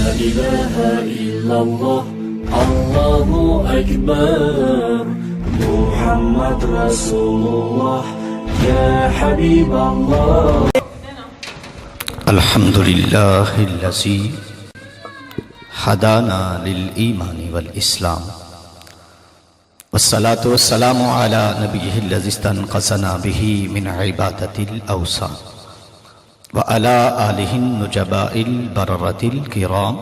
إله إلا الله الله أكبر محمد رسول الله يا حبيب الله. الحمد لله الذي هدانا للإيمان والإسلام والصلاة والسلام على نبيه الذي استنقذنا به من عبادة الأوثان وعلى آله النجباء البررة الكرام.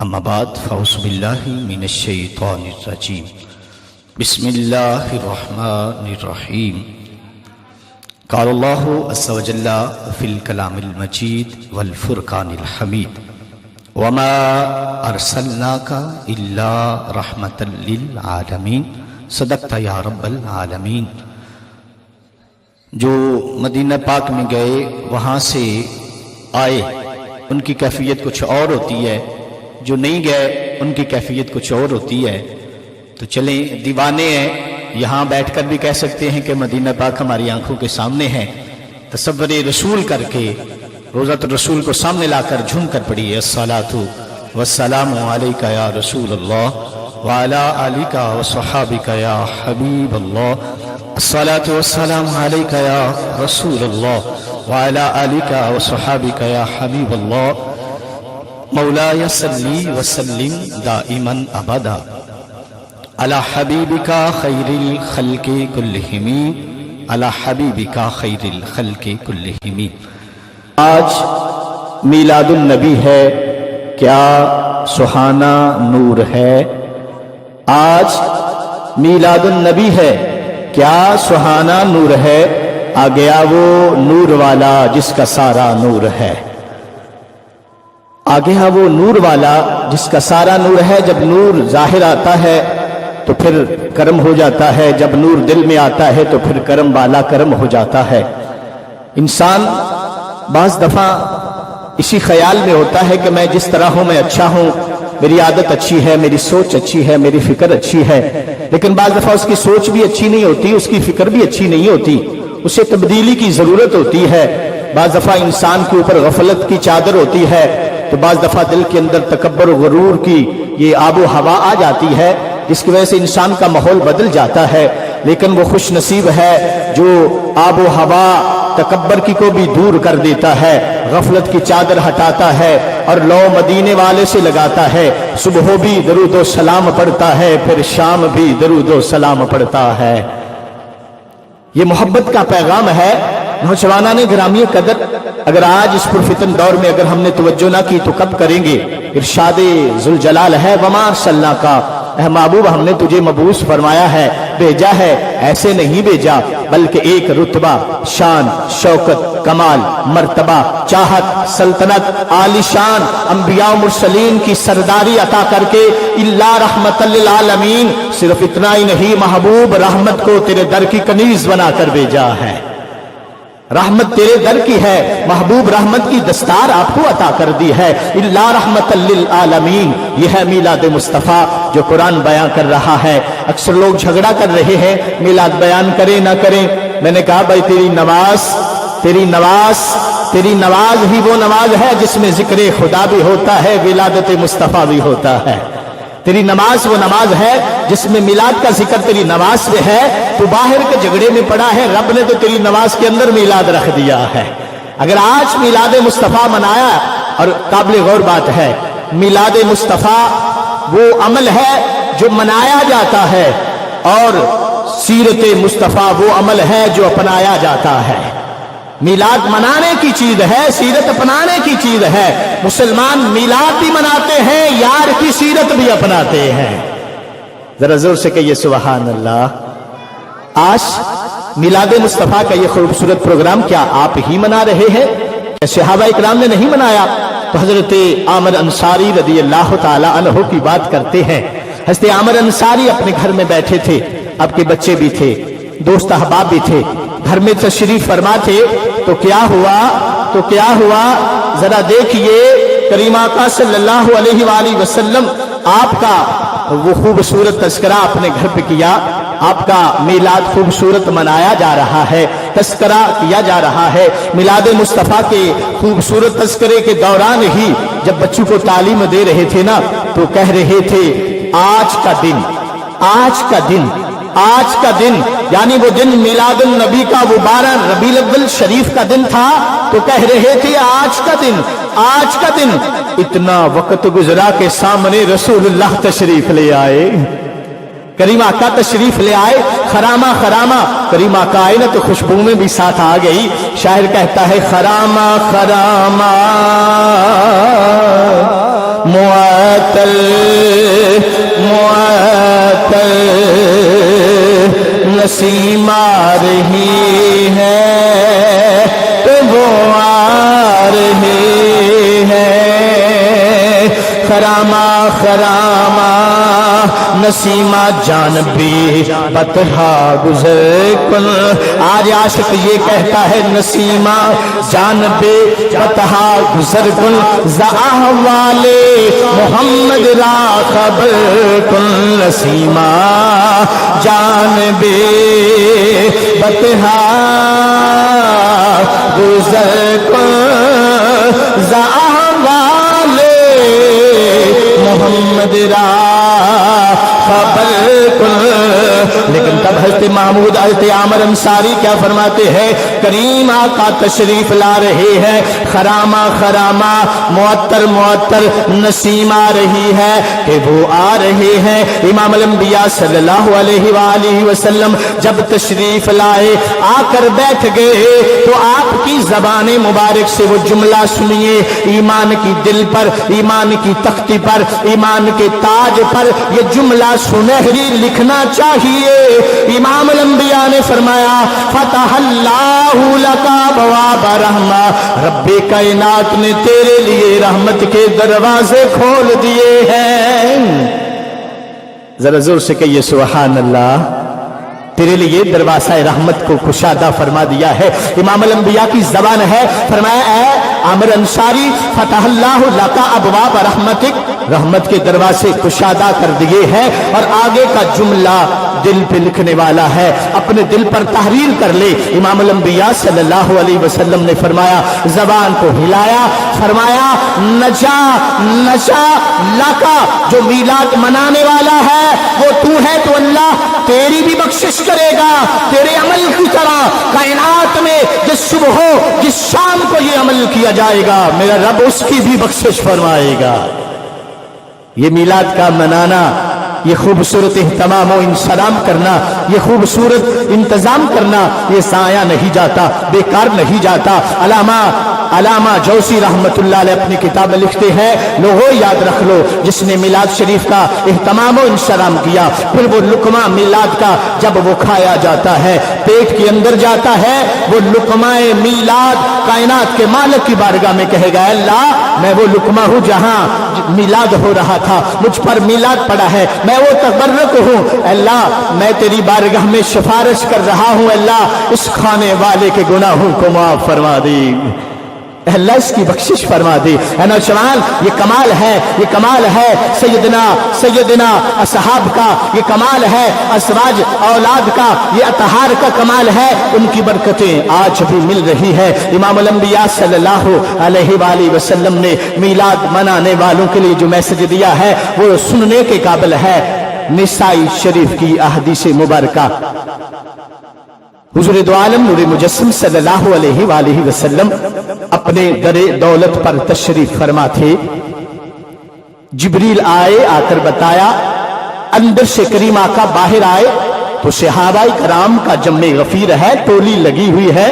أما بعد فأعوذ بالله من الشيطان الرجيم. بسم الله الرحمن الرحيم. قال الله عز وجل في الكلام المجيد والفرقان الحميد وما أرسلناك إلا رحمة للعالمين. صدقت يا رب العالمين. جو مدینہ پاک میں گئے وہاں سے آئے ان کی کیفیت کچھ اور ہوتی ہے، جو نہیں گئے ان کی کیفیت کچھ اور ہوتی ہے. تو چلیں، دیوانے ہیں یہاں بیٹھ کر بھی کہہ سکتے ہیں کہ مدینہ پاک ہماری آنکھوں کے سامنے ہے. تصور رسول کر کے روضۃ الرسول کو سامنے لا کر جھوم کر پڑھیے الصلاۃ والسلام علیک یا رسول اللہ وعلی آلک وصحابک یا حبیب اللہ. الصلاۃ والسلام علیک یا رسول اللہ وعلی آلک وصحابک یا حبیب اللہ. مولاي صلی وسلم دائما ابدا علی حبیبک خیر الخلق کلہم علی حبیبک خیر الخلق کلہم. آج میلاد النبی ہے، کیا سہانا نور ہے. آج میلاد النبی ہے، کیا سہانا نور ہے. آ گیا وہ نور والا جس کا سارا نور ہے. آ گیا وہ نور والا جس کا سارا نور ہے. جب نور ظاہر آتا ہے تو پھر کرم ہو جاتا ہے، جب نور دل میں آتا ہے تو پھر کرم والا کرم ہو جاتا ہے. انسان بعض دفعہ اسی خیال میں ہوتا ہے کہ میں جس طرح ہوں میں اچھا ہوں، میری عادت اچھی ہے، میری سوچ اچھی ہے، میری فکر اچھی ہے. لیکن بعض دفعہ اس کی سوچ بھی اچھی نہیں ہوتی، اس کی فکر بھی اچھی نہیں ہوتی، اسے تبدیلی کی ضرورت ہوتی ہے. بعض دفعہ انسان کے اوپر غفلت کی چادر ہوتی ہے، تو بعض دفعہ دل کے اندر تکبر و غرور کی یہ آب و ہوا آ جاتی ہے، جس کی وجہ سے انسان کا ماحول بدل جاتا ہے. لیکن وہ خوش نصیب ہے جو آب و ہوا تکبر کی کو بھی دور کر دیتا ہے، غفلت کی چادر ہٹاتا ہے اور لو مدینے والے سے لگاتا ہے. صبح بھی درود و سلام پڑھتا ہے، پھر شام بھی درود و سلام پڑھتا ہے. یہ محبت کا پیغام ہے. نوجوانان گرامی قدر، اگر آج اس پرفتن دور میں اگر ہم نے توجہ نہ کی تو کب کریں گے؟ ارشاد ذوالجلال ہے وما ارسلناک، اے محبوب ہم نے تجھے مبعوث فرمایا ہے، بھیجا ہے. ایسے نہیں بھیجا بلکہ ایک رتبہ، شان، شوکت، کمال، مرتبہ، چاہت، سلطنت، عالی شان انبیاء و مرسلین کی سرداری عطا کر کے الا رحمت للعالمین. صرف اتنا ہی نہیں، محبوب رحمت کو تیرے در کی کنیز بنا کر بھیجا ہے. رحمت تیرے در کی ہے، محبوب رحمت کی دستار آپ کو عطا کر دی ہے. الا رحمت للعالمین. یہ ہے میلاد مصطفیٰ جو قرآن بیان کر رہا ہے. اکثر لوگ جھگڑا کر رہے ہیں میلاد بیان کریں نہ کریں. میں نے کہا بھائی تیری نماز ہی وہ نماز ہے جس میں ذکر خدا بھی ہوتا ہے، ولادت مصطفیٰ بھی ہوتا ہے. تیری نماز وہ نماز ہے جس میں میلاد کا ذکر تیری نماز میں ہے. تو باہر کے جھگڑے میں پڑا ہے، رب نے تو تیری نماز کے اندر میلاد رکھ دیا ہے. اگر آج میلاد مصطفیٰ منایا، اور قابل غور بات ہے میلاد مصطفیٰ وہ عمل ہے جو منایا جاتا ہے، اور سیرت مصطفیٰ وہ عمل ہے جو اپنایا جاتا ہے. میلاد منانے کی چیز ہے، سیرت اپنانے کی چیز ہے. مسلمان میلاد بھی مناتے ہیں، یار کی سیرت بھی اپناتے ہیں. ذرا زور سے کہیے سبحان اللہ. آج میلاد مصطفیٰ کا یہ خوبصورت پروگرام کیا آپ ہی منا رہے ہیں؟ صحابہ اکرام نے نہیں منایا؟ تو حضرت عامر انصاری رضی اللہ تعالی عنہ کی بات کرتے ہیں. حضرت عامر انصاری اپنے گھر میں بیٹھے تھے، آپ کے بچے بھی تھے، دوست احباب بھی تھے، گھر میں تشریف فرما تھے. تو کیا ہوا ذرا دیکھیے. کریم آقا صلی اللہ علیہ وآلہ وسلم آپ کا وہ خوبصورت تذکرہ اپنے گھر پہ کیا، آپ کا میلاد خوبصورت منایا جا رہا ہے، تذکرہ کیا جا رہا ہے۔ میلاد مصطفیٰ کے خوبصورت تذکرے کے دوران ہی جب بچوں کو تعلیم دے رہے تھے نا تو کہہ رہے تھے آج کا دن، آج کا دن، آج کا دن، یعنی وہ دن میلاد النبی کا وہ 12 ربیع الاول شریف کا دن تھا، تو کہہ رہے تھے آج کا دن، آج کا دن۔ اتنا وقت گزرا کہ سامنے رسول اللہ تشریف لے آئے، کریم آقا تشریف لے آئے، خرامہ خرامہ کریم آقا آئے نا تو خوشبو میں بھی ساتھ آ گئی۔ شاعر کہتا ہے خرامہ خرامہ معطل معطل نسیم آ رہی ہے تو وہ آ رہی ہے، خرامہ خرامہ نسیمہ جانبی بطحا گزر کن۔ آج عاشق یہ کہتا ہے نسیمہ جانبی بطحا گزر کن، زاہوال محمد را خبر کن، نسیمہ جانبی بطحا گزر کن، زاہوال محمد را خبر کن۔ لیکن تب حضرت محمود حضرت عامر انصاری کیا فرماتے ہیں؟ کریم آقا تشریف لا رہے ہیں، خرامہ خرامہ معطر معطر نسیم آ رہی ہے کہ وہ آ رہے ہیں۔ امام الانبیاء صلی اللہ علیہ وآلہ وسلم جب تشریف لائے، آ کر بیٹھ گئے تو آپ کی زبان مبارک سے وہ جملہ سنیے، ایمان کی دل پر، ایمان کی تختی پر، ایمان کے تاج پر یہ جملہ سنہری لکھنا چاہیے۔ امام الانبیاء نے فرمایا فتح اللہ لکا بواب رحمہ، رب کائنات نے تیرے لیے رحمت کے دروازے کھول دیے ہیں۔ ذرا زور سے کہیے سبحان اللہ، تیرے لیے دروازہ رحمت کو کشادہ فرما دیا ہے۔ امام الانبیاء کی زبان ہے، فرمایا اے عامر انصاری فتح اللہ لکا ابواب رحمتک، رحمت کے دروازے کشادہ کر دیے ہیں۔ اور آگے کا جملہ دل پہ لکھنے والا ہے، اپنے دل پر تحریر کر لے۔ امام الانبیاء صلی اللہ علیہ وسلم نے فرمایا، زبان کو ہلایا، فرمایا نجا نجا لکا، جو میلاد منانے والا ہے وہ تو ہے تو اللہ تیری بھی بخشش کرے گا، تیرے عمل کی طرح کائنات میں جس صبح ہو جس شام کو یہ عمل کیا جائے گا میرا رب اس کی بھی بخشش فرمائے گا۔ یہ میلاد کا منانا، یہ خوبصورت اہتمام و انسلام کرنا، یہ خوبصورت انتظام کرنا، یہ ضائع نہیں جاتا، بیکار نہیں جاتا۔ علامہ جوسی رحمت اللہ علیہ اپنی کتاب میں لکھتے ہیں، لوگوں یاد رکھ لو جس نے میلاد شریف کا اہتمام و انسلام کیا، پھر وہ لقمہ میلاد کا جب وہ کھایا جاتا ہے، پیٹ کے اندر جاتا ہے، وہ لقمہ میلاد کائنات کے مالک کی بارگاہ میں کہے گا اللہ میں وہ لقمہ ہوں جہاں میلاد ہو رہا تھا، مجھ پر میلاد پڑا ہے، میں وہ تبرک ہوں، اللہ میں تیری بارگاہ میں سفارش کر رہا ہوں، اللہ اس کھانے والے کے گناہوں کو معاف فرما دی، اللہ اس کی بخشش فرما دی۔ اے نوجوان، یہ کمال ہے، یہ کمال ہے سیدنا اصحاب کا، یہ کمال ہے ازواج اولاد کا، یہ اطہار کا کمال ہے، ان کی برکتیں آج بھی مل رہی ہے۔ امام الانبیاء صلی اللہ علیہ وآلہ وسلم نے میلاد منانے والوں کے لیے جو میسج دیا ہے وہ سننے کے قابل ہے۔ نسائی شریف کی احادیث مبارکہ، حضور دو عالم نور مجسم صلی اللہ علیہ وآلہ وسلم اپنے در دولت پر تشریف فرما تھے، جبریل آئے، آ کر بتایا، اندر سے کریم آقا باہر آئے تو صحابہ کرام کا جمع غفیر ہے، ٹولی لگی ہوئی ہے،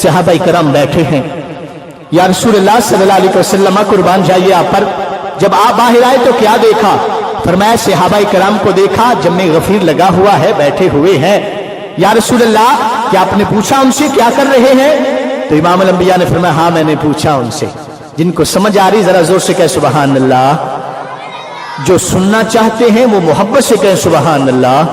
صحابہ کرام بیٹھے ہیں۔ یا رسول اللہ صلی اللہ علیہ وسلم قربان جائیے آپ پر، جب آپ باہر آئے تو کیا دیکھا؟ فرمایا صحابہ کرام کو دیکھا جمع غفیر لگا ہوا ہے، بیٹھے ہوئے ہیں۔ یا رسول اللہ کیا آپ نے پوچھا ان سے کیا کر رہے ہیں؟ تو امام الانبیاء نے فرمایا ہاں میں نے پوچھا ان سے۔ جن کو سمجھ آ رہی ذرا زور سے کہے سبحان اللہ، جو سننا چاہتے ہیں وہ محبت سے کہے سبحان اللہ۔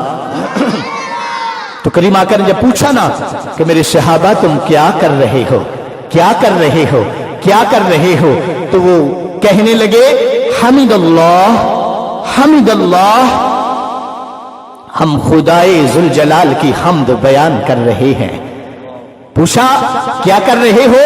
تو کریم آقا نے جب پوچھا نا کہ میرے صحابہ تم کیا کر رہے ہو، کیا کر رہے ہو، کیا کر رہے ہو، تو وہ کہنے لگے حمد اللہ حمد اللہ ہم خدائے ذوالجلال کی حمد بیان کر رہے ہیں۔ پوچھا کیا کر رہے ہو؟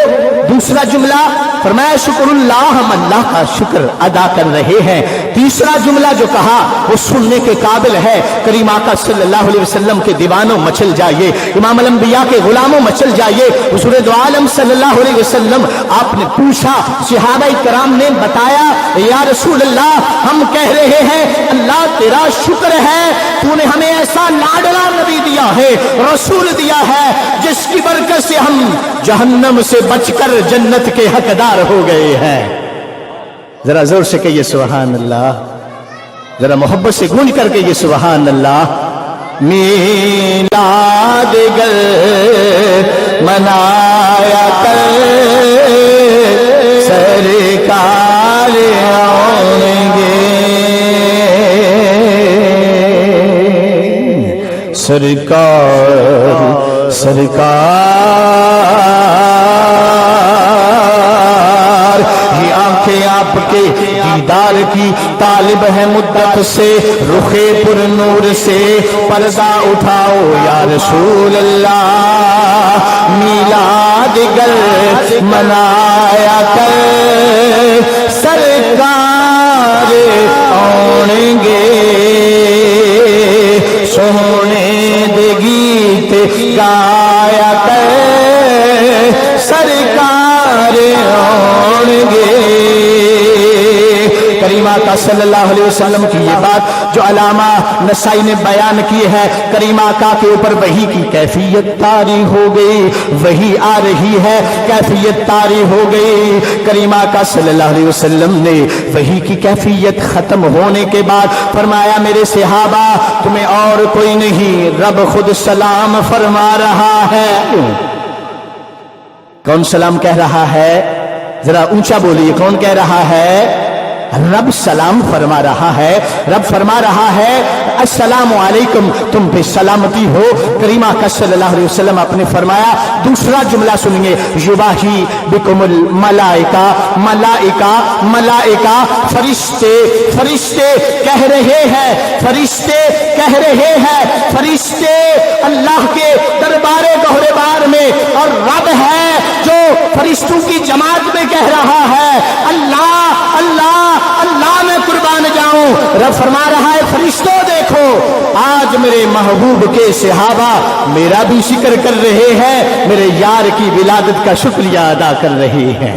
دوسرا جملہ فرمایا شکر اللہ، ہم اللہ کا شکر ادا کر رہے ہیں۔ تیسرا جملہ جو کہا وہ سننے کے قابل ہے۔ کریم آقا صلی اللہ علیہ وسلم کے دیوانوں مچل جائیے، امام الانبیاء کے غلاموں مچل جائیے، حضور دو عالم صلی اللہ علیہ وسلم آپ نے پوچھا، صحابہ کرام نے بتایا یا رسول اللہ ہم کہہ رہے ہیں اللہ تیرا شکر ہے، تو نے ہمیں ایسا لاڈلا نبی دیا ہے، رسول دیا ہے جس کی برکت سے ہم جہنم سے بچ کر جنت کے حقدار ہو گئے ہیں۔ ذرا زور سے کہیے سبحان اللہ، ذرا محبت سے گونج کر کے یہ سبحان اللہ۔ میلاد گر منایا کر سرکار آئیں گے، سرکار یہ آنکھیں آپ کے دیدار کی طالب ہے مدت سے، رخ پر نور سے پردہ اٹھاؤ یا رسول اللہ، میلاد گر منایا کر سرکار آئیں گے، سونے دے گیت گایا کر سرکار آئیں گے۔ کریم آقا صلی اللہ علیہ وسلم کی یہ بات جو علامہ نسائی نے بیان کی ہے، کریم آقا کے اوپر وحی کی کیفیت طاری ہو گئی، وحی آ رہی ہے کیفیت طاری ہو گئی۔ کریم آقا صلی اللہ علیہ وسلم نے وحی کی کیفیت ختم ہونے کے بعد فرمایا میرے صحابہ تمہیں اور کوئی نہیں، رب خود سلام فرما رہا ہے۔ کون سلام کہہ رہا ہے؟ ذرا اونچا بولیے، کون کہہ رہا ہے؟ رب سلام فرما رہا ہے۔ رب فرما رہا ہے السلام علیکم، تم پہ سلامتی ہو۔ کریم آقا صلی اللہ علیہ وسلم آپ نے فرمایا، دوسرا جملہ سنیے، یباہی بکم الملائکہ، ملائکہ ملائکہ فرشتے، فرشتے کہہ رہے ہیں، فرشتے کہہ رہے ہیں، فرشتے اللہ کے دربار گہربار میں، اور رب ہے جو فرشتوں کی جماعت میں کہہ رہا ہے اللہ اللہ اللہ میں قربان جاؤں۔ رب فرما رہا ہے فرشتوں دیکھو آج میرے محبوب کے صحابہ میرا بھی ذکر کر رہے ہیں، میرے یار کی ولادت کا شکریہ ادا کر رہے ہیں،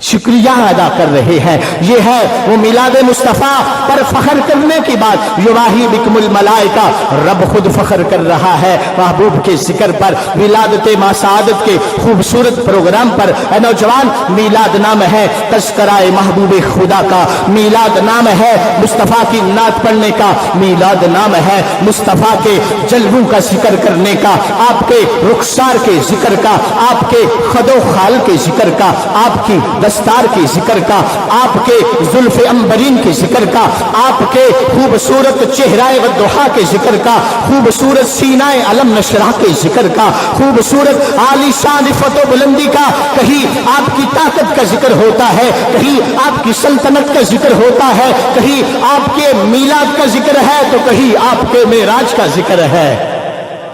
شکریہ ادا کر رہے ہیں۔ یہ ہے وہ میلاد مصطفیٰ پر فخر کرنے کی بات، یواہی بکم الملائکہ، رب خود فخر کر رہا ہے محبوب کے ذکر پر، ولادت ماں سعادت کے خوبصورت پروگرام پر۔ اے نوجوان، میلاد نام ہے تذکرہ محبوب خدا کا، میلاد نام ہے مصطفیٰ کی نعت پڑھنے کا، میلاد نام ہے مصطفیٰ کے جلووں کا ذکر کرنے کا، آپ کے رخسار کے ذکر کا، آپ کے خد و خال کے ذکر کا، آپ کی دستار کے ذکر کا، آپ کے زلف عنبرین کے ذکر کا، آپ کے خوبصورت چہرہ والضحا کے ذکر کا، خوبصورت سینہ علم نشرہ کے ذکر کا، خوبصورت عالی شان رفعت و بلندی کا۔ کہیں آپ کی طاقت کا ذکر ہوتا ہے، کہیں آپ کی سلطنت کا ذکر ہوتا ہے، کہیں آپ کے میلاد کا ذکر ہے تو کہیں آپ کے معراج کا ذکر ہے۔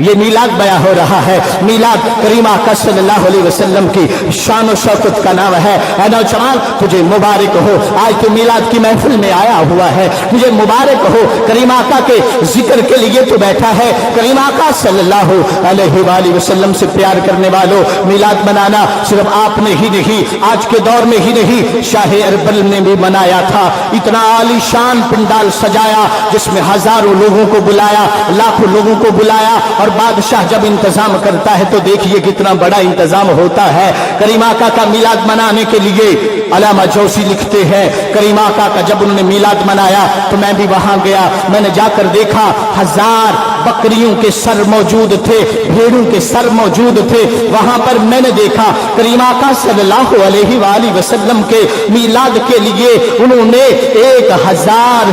یہ میلاد بیان ہو رہا ہے، میلاد کریم آقا صلی اللہ علیہ وسلم کی شان و شوکت کا نام ہے۔ اے نوجوان تجھے مبارک ہو، آج تو میلاد کی محفل میں آیا ہوا ہے، تجھے مبارک ہو، کریم آقا کے ذکر کے لیے تو بیٹھا ہے۔ کریم آقا صلی اللہ علیہ وآلہ وسلم سے پیار کرنے والوں، میلاد منانا صرف آپ نے ہی نہیں، آج کے دور میں ہی نہیں، شاہ اربل نے بھی منایا تھا۔ اتنا عالی شان پنڈال سجایا جس میں ہزاروں لوگوں کو بلایا، لاکھوں لوگوں کو بلایا، اور بادشاہ جب انتظام کرتا ہے تو دیکھیے کتنا بڑا انتظام ہوتا ہے۔ کریم آقا کا میلاد منانے کے لیے علامہ جوسی لکھتے ہیں، کریم آقا کا جب انہوں نے میلاد منایا تو میں بھی وہاں گیا، میں نے جا کر دیکھا 1000 بکریوں کے سر موجود تھے، بھیڑوں کے سر موجود تھے۔ وہاں پر میں نے دیکھا کریم آقا صلی اللہ علیہ وآلہ وسلم کے میلاد کے لیے انہوں نے 1000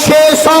600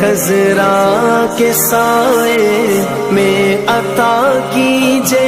خضرا کے سائے میں عطا کیجے